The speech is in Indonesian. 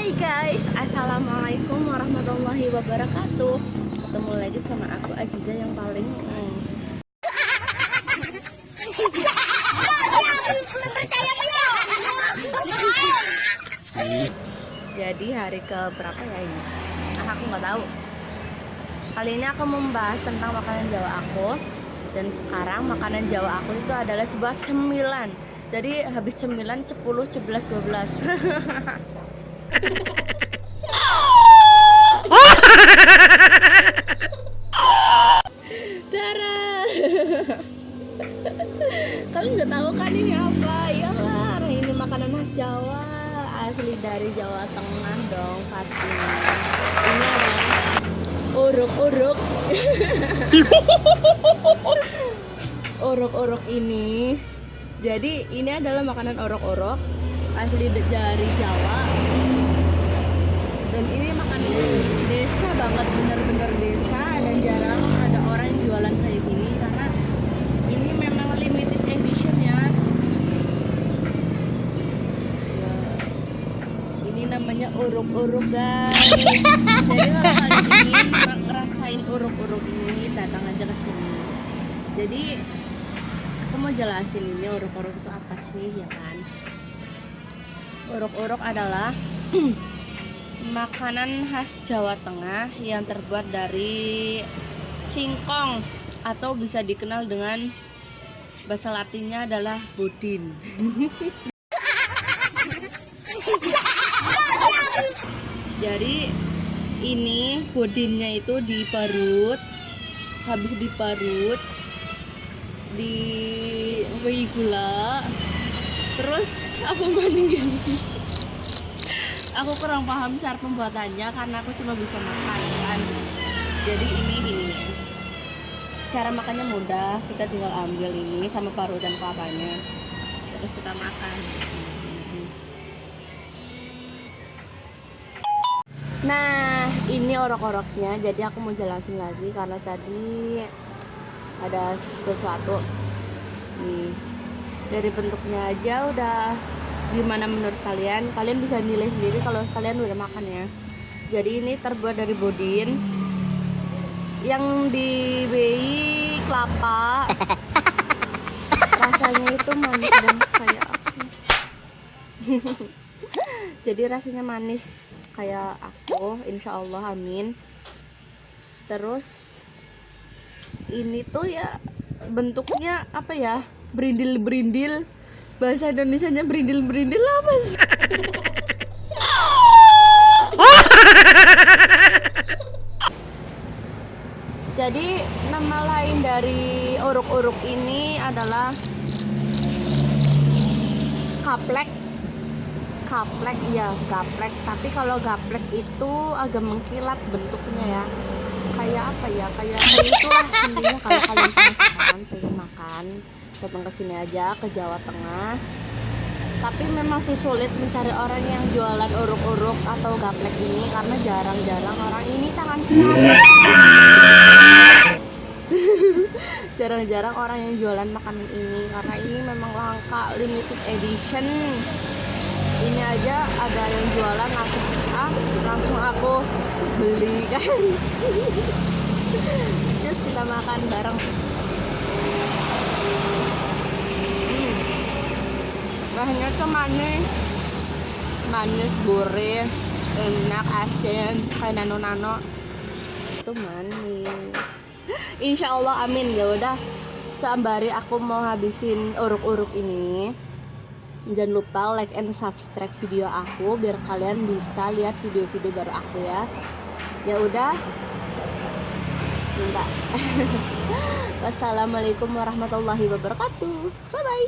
Hai guys, assalamualaikum warahmatullahi wabarakatuh. Ketemu lagi sama aku Aziza yang paling Jadi hari ke berapa ya ini? Aku nggak tahu. Kali ini aku membahas tentang makanan Jawa aku. Dan sekarang makanan Jawa aku itu adalah sebuah cemilan. Jadi habis cemilan 10, 11, 12. Darah. Kalian nggak tahu kan ini apa? Iyalah, ini makanan khas Jawa, asli dari Jawa Tengah dong pastinya. Ini adalah uruk-uruk. Uruk-uruk ini. Jadi ini adalah makanan uruk-uruk asli dari Jawa. Dan ini makanan desa banget, bener-bener desa, dan jarang ada orang yang jualan kayak gini karena ini memang limited edition ya. Ini namanya uruk-uruk guys. Jadi kalau kalian ingin ngerasain uruk-uruk ini, datang aja ke sini. Jadi aku mau jelasin ini uruk-uruk itu apa sih ya kan. Uruk-uruk adalah makanan khas Jawa Tengah yang terbuat dari singkong atau bisa dikenal dengan bahasa latinnya adalah budin. Jadi ini budinnya itu diparut, habis diparut di gula, terus aku bandingin. Aku kurang paham cara pembuatannya karena aku cuma bisa makan kan. Jadi ini cara makannya mudah, kita tinggal ambil ini sama parutan kelapanya, terus kita makan. Nah, ini orok-oroknya. Jadi aku mau jelasin lagi karena tadi ada sesuatu nih. Dari bentuknya aja udah gimana menurut kalian? Kalian bisa nilai sendiri kalau kalian udah makan ya. Jadi ini terbuat dari budin yang dibeyi kelapa. Rasanya itu manis banget kayak aku. Jadi rasanya manis kayak aku, insya Allah, amin. Terus ini tuh ya bentuknya apa ya? Berindil-berindil. Bahasa Indonesianya berindil-berindil apa sih? Jadi nama lain dari uruk-uruk ini adalah gaplek. Gaplek ya, gaplek. Tapi kalau gaplek itu agak mengkilat bentuknya ya. Kayak apa ya? Kayak itulah intinya. Kalau kalian penasaran pengen makan, datang ke sini aja ke Jawa Tengah. Tapi memang sih sulit mencari orang yang jualan uruk-uruk atau gaplek ini karena jarang-jarang orang ini tangan siapa. Jarang-jarang orang yang jualan makanan ini karena ini memang langka, limited edition. Ini aja ada yang jualan langsung aku beli kan. Just kita makan bareng. Rasanya tuh manis, gurih, enak, asin, kayak nano-nano. Itu manis. Insya Allah, amin. Ya udah, sembari aku mau habisin uruk-uruk ini, jangan lupa like and subscribe video aku biar kalian bisa lihat video-video baru aku ya. Ya udah, minta. Wassalamualaikum warahmatullahi wabarakatuh. Bye bye.